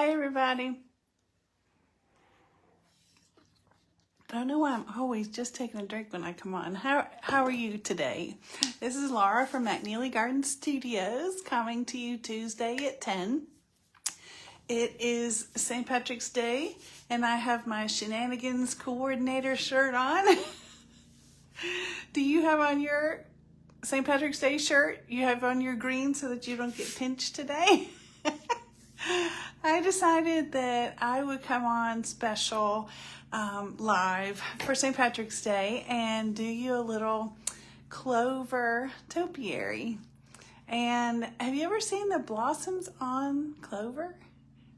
Hi, everybody. I don't know why I'm always just taking a drink when I come on. How are you today? This is Laura from McNeely Garden Studios coming to you Tuesday at 10. It is St. Patrick's Day and I have my Shenanigans Coordinator shirt on. Do you have on your St. Patrick's Day shirt? You have on your green so that you don't get pinched today? I decided that I would come on special live for St. Patrick's Day and do you a little Clover Topiary. And have you ever seen the blossoms on clover?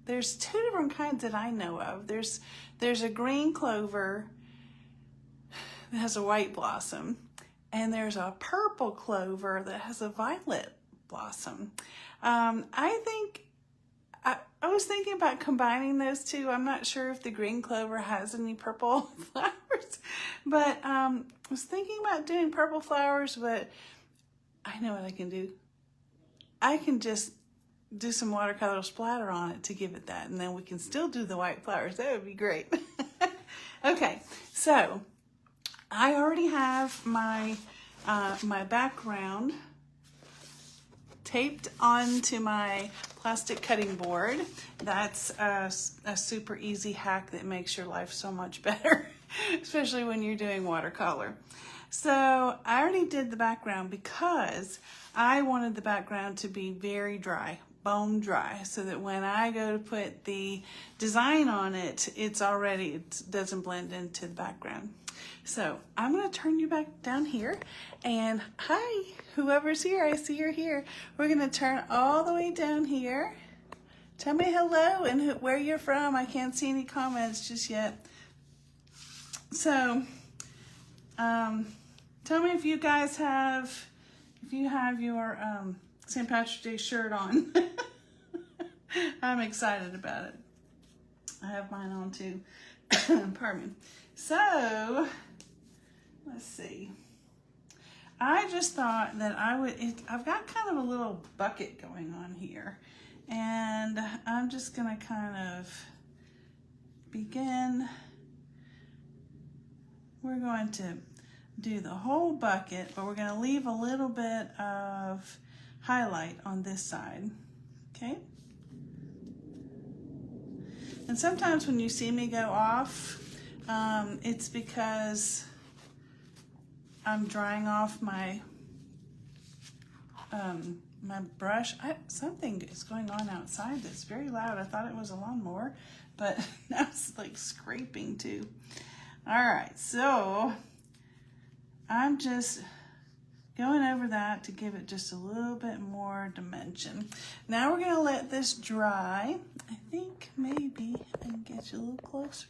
There's two different kinds that I know of. There's a green clover that has a white blossom, and there's a purple clover that has a violet blossom. I was thinking about combining those two. I'm not sure if the green clover has any purple flowers, but I was thinking about doing purple flowers, but I know what I can do. I can just do some watercolor splatter on it to give it that, and then we can still do the white flowers. That would be great. Okay, so I already have my my background taped onto my plastic cutting board. That's a super easy hack that makes your life so much better, especially when you're doing watercolor. So I already did the background because I wanted the background to be very dry, bone dry, so that when I go to put the design on it, it doesn't blend into the background. So I'm going to turn you back down here, and hi, whoever's here, I see you're here. We're going to turn all the way down here. Tell me hello and where you're from. I can't see any comments just yet. So tell me if you guys have, your St. Patrick's Day shirt on. I'm excited about it. I have mine on too. Pardon me. So, let's see. I just thought that I've got kind of a little bucket going on here. And I'm just going to kind of begin. We're going to do the whole bucket, but we're going to leave a little bit of highlight on this side. Okay? And sometimes when you see me go off, it's because I'm drying off my my brush. Something is going on outside that's very loud. I thought it was a lawnmower, but now it's like scraping too. All right, so I'm just going over that to give it just a little bit more dimension. Now we're gonna let this dry. I think maybe I can get you a little closer.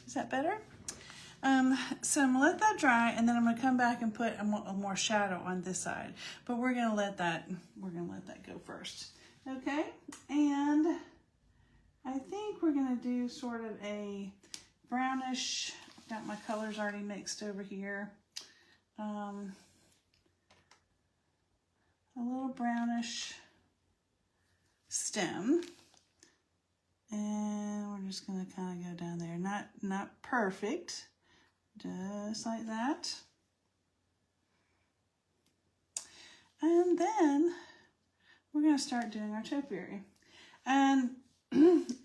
Is that better? So I'm gonna let that dry, and then I'm gonna come back and put a more shadow on this side. But we're gonna let that go first. Okay, and I think we're gonna do sort of a brownish. I've got my colors already mixed over here. A little brownish stem, and we're just going to kind of go down there. Not perfect, just like that. And then we're going to start doing our topiary. And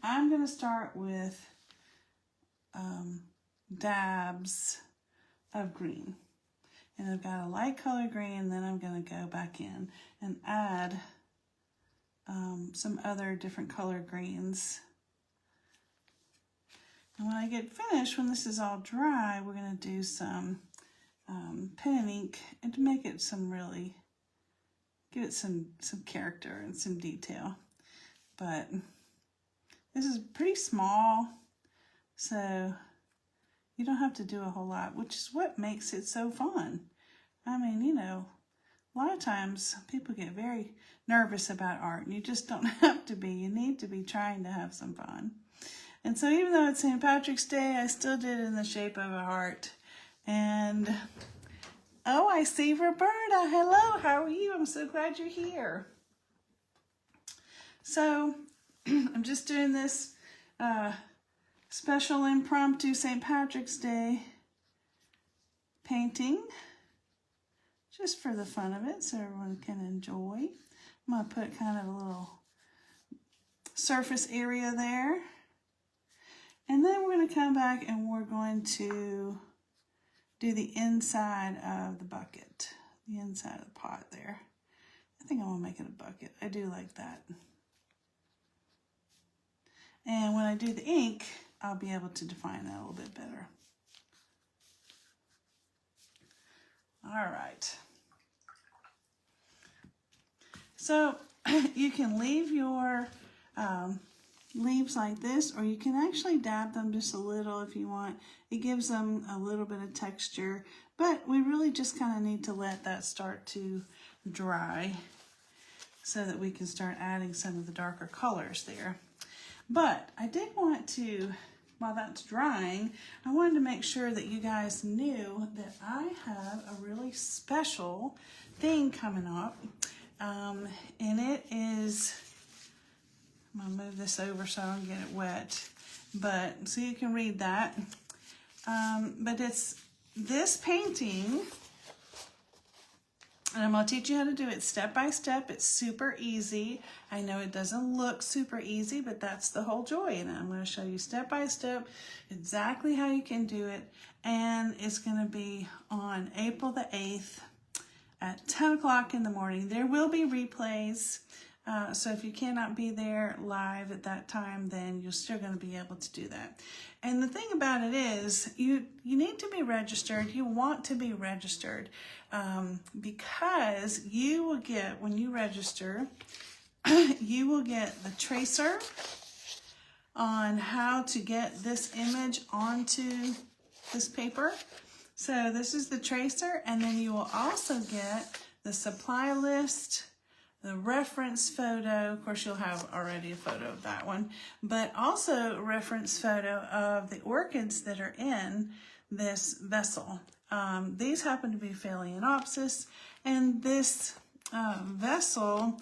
I'm going to start with dabs of green. And I've got a light color green, then I'm going to go back in and add some other different color greens. And when I get finished, when this is all dry, we're going to do some pen and ink and to make it give it some character and some detail. But this is pretty small, so you don't have to do a whole lot, which is what makes it so fun. I mean, you know, a lot of times people get very nervous about art, and you just don't have to be. You need to be trying to have some fun. And so even though it's St. Patrick's Day, I still did it in the shape of a heart. And, oh, I see Roberta. Hello, how are you? I'm so glad you're here. So I'm just doing this special impromptu St. Patrick's Day painting, just for the fun of it, so everyone can enjoy. I'm going to put kind of a little surface area there. And then we're going to come back and we're going to do the inside of the bucket, the inside of the pot there. I think I want to make it a bucket. I do like that. And when I do the ink, I'll be able to define that a little bit better. All right. So you can leave your leaves like this, or you can actually dab them just a little if you want. It gives them a little bit of texture, but we really just kind of need to let that start to dry so that we can start adding some of the darker colors there. But I did want to, while that's drying, I wanted to make sure that you guys knew that I have a really special thing coming up. And it is, I'm going to move this over so I don't get it wet, but so you can read that. But it's this painting, and I'm going to teach you how to do it step by step. It's super easy. I know it doesn't look super easy, but that's the whole joy. And I'm going to show you step by step exactly how you can do it. And it's going to be on April the 8th at 10 o'clock in the morning. There will be replays. So if you cannot be there live at that time, then you're still going to be able to do that. And the thing about it is, you need to be registered. You want to be registered because you will get, when you register, you will get the tracer on how to get this image onto this paper. So this is the tracer, and then you will also get the supply list, the reference photo. Of course, you'll have already a photo of that one, but also a reference photo of the orchids that are in this vessel. These happen to be Phalaenopsis, and this vessel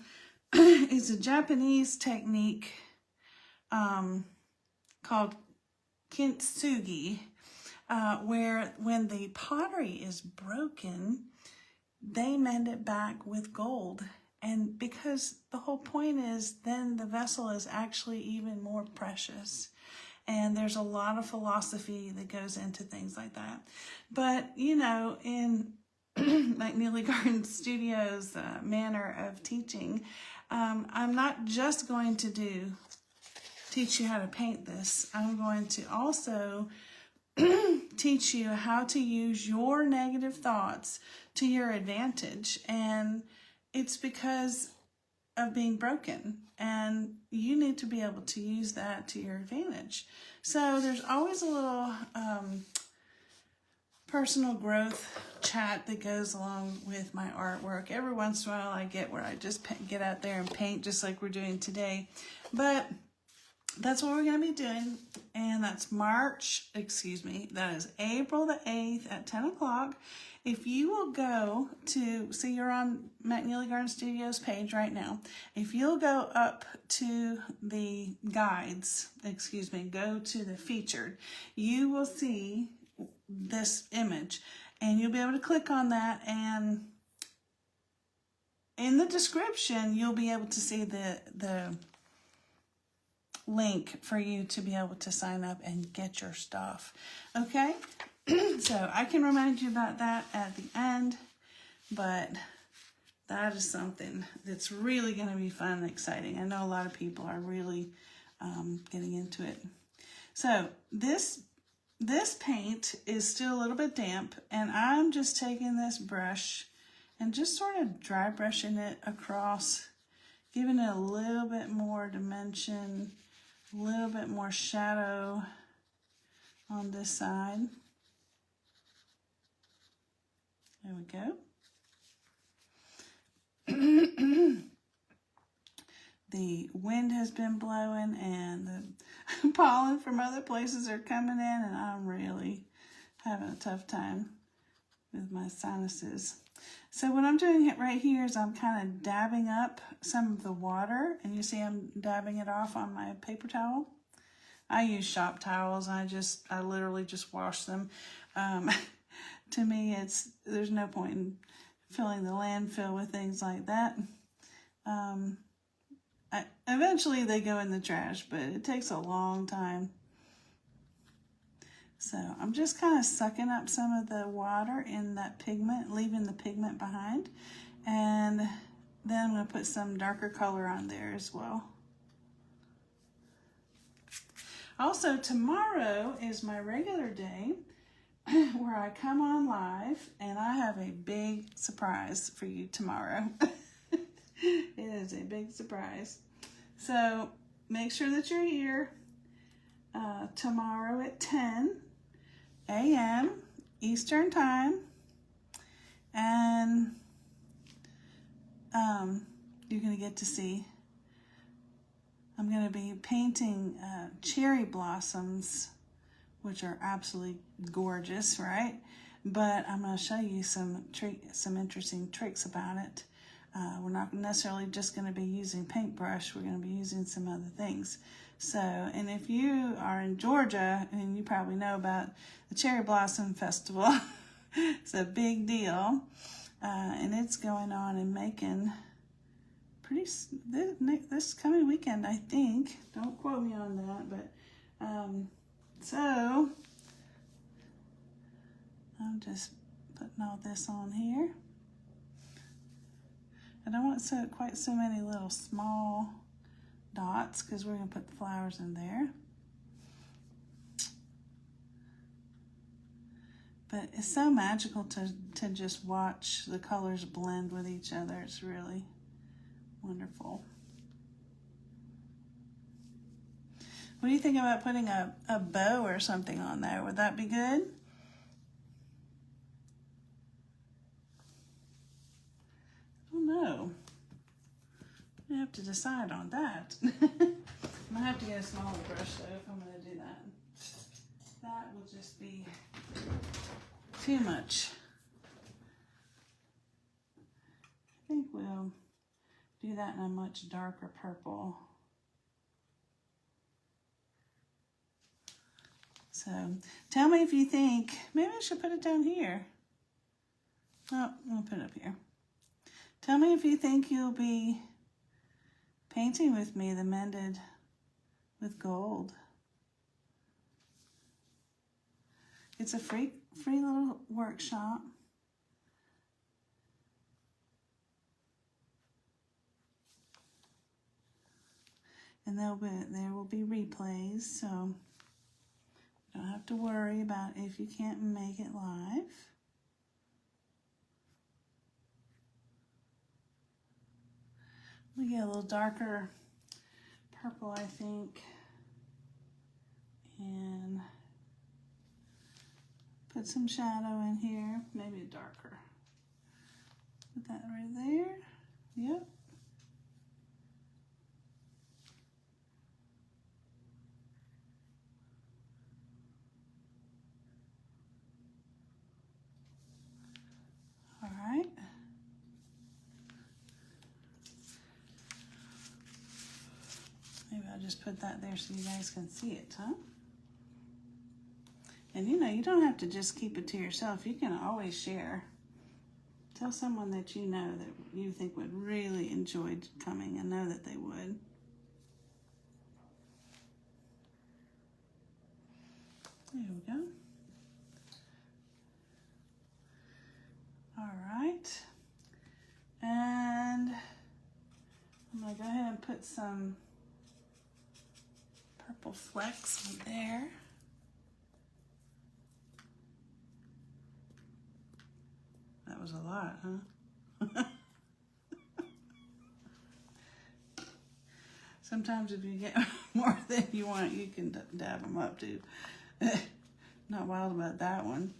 is a Japanese technique called kintsugi, where when the pottery is broken, they mend it back with gold. And because the whole point is then the vessel is actually even more precious. And there's a lot of philosophy that goes into things like that. But, you know, in McNeely Garden Studios' manner of teaching, I'm not just going to teach you how to paint this. I'm going to also teach you how to use your negative thoughts to your advantage. And it's because of being broken, and you need to be able to use that to your advantage. So there's always a little personal growth chat that goes along with my artwork. Every once in a while I get where I just get out there and paint just like we're doing today. But that's what we're going to be doing, and that's that is April the 8th at 10 o'clock. If you will go to, see you're on McNeely Garden Studios page right now. If you'll go up to the guides, go to the featured, you will see this image, and you'll be able to click on that, and in the description, you'll be able to see the link for you to be able to sign up and get your stuff. Okay? So I can remind you about that at the end, but that is something that's really going to be fun and exciting. I know a lot of people are really getting into it. So this paint is still a little bit damp, and I'm just taking this brush and just sort of dry brushing it across, giving it a little bit more dimension, a little bit more shadow on this side. There we go. The wind has been blowing, and the pollen from other places are coming in, and I'm really having a tough time with my sinuses. So what I'm doing right here is I'm kind of dabbing up some of the water, and you see I'm dabbing it off on my paper towel. I use shop towels. I literally just wash them. To me, there's no point in filling the landfill with things like that. Eventually they go in the trash, but it takes a long time. So I'm just kind of sucking up some of the water in that pigment, leaving the pigment behind. And then I'm going to put some darker color on there as well. Also, tomorrow is my regular day where I come on live, and I have a big surprise for you tomorrow. It is a big surprise. So make sure that you're here tomorrow at 10 a.m. Eastern Time, and you're going to get to see, I'm going to be painting cherry blossoms, which are absolutely gorgeous, right? But I'm going to show you some interesting tricks about it. We're not necessarily just going to be using paintbrush. We're going to be using some other things. So, and if you are in Georgia, and you probably know about the Cherry Blossom Festival, it's a big deal. And it's going on in Macon this coming weekend, I think. Don't quote me on that, but so I'm just putting all this on here. I don't want quite so many little small dots, because we're going to put the flowers in there. But it's so magical to just watch the colors blend with each other. It's really wonderful. What do you think about putting a bow or something on there? Would that be good? I don't know. I have to decide on that. I'm gonna have to get a smaller brush though if I'm gonna do that. That will just be too much. I think we'll do that in a much darker purple. So tell me if you think, maybe I should put it down here. Oh, I'll put it up here. Tell me if you think you'll be painting with me the Mended with Gold. It's a free little workshop. And there will be replays, so you don't have to worry about if you can't make it live. We get a little darker purple, I think, and put some shadow in here, maybe darker. Put that right there. Yep. All right. Maybe I'll just put that there so you guys can see it, huh? And you don't have to just keep it to yourself. You can always share. Tell someone that you know that you think would really enjoy coming and know that they would. There we go. All right. And I'm going to go ahead and put some purple flecks on there. That was a lot, huh? Sometimes if you get more than you want, you can dab them up too. Not wild about that one.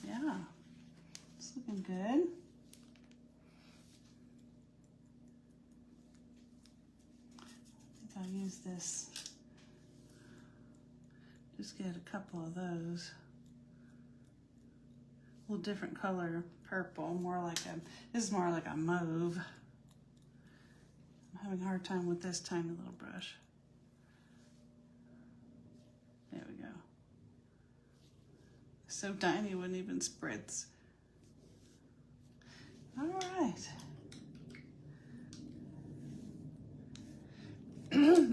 Yeah, it's looking good. I'll use this. Just get a couple of those. A little different color purple, this is more like a mauve. I'm having a hard time with this tiny little brush. There we go. So tiny it wouldn't even spritz. All right.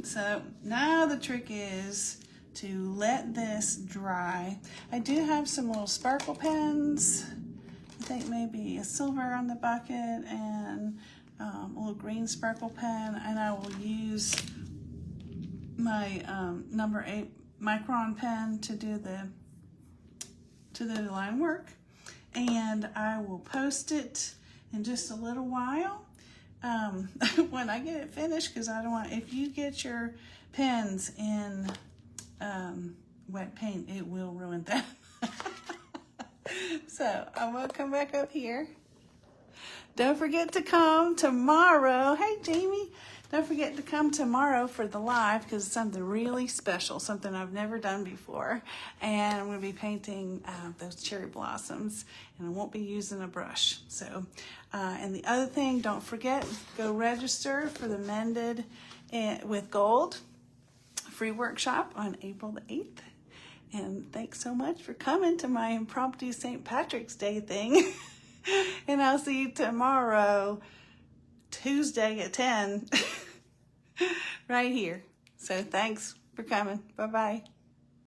So now the trick is to let this dry. I do have some little sparkle pens. I think maybe a silver on the bucket and a little green sparkle pen, and I will use my number 8 micron pen to do the line work, and I will post it in just a little while when I get it finished, because I don't want, if you get your pens in wet paint, it will ruin them. So I'm gonna come back up here. Don't forget to come tomorrow. Hey Jamie, don't forget to come tomorrow for the live, because it's something really special, something I've never done before. And I'm gonna be painting those cherry blossoms, and I won't be using a brush. So, and the other thing, don't forget, go register for the Mended with Gold free workshop on April the 8th. And thanks so much for coming to my impromptu St. Patrick's Day thing. And I'll see you tomorrow, Tuesday at 10, right here. So thanks for coming. Bye-bye.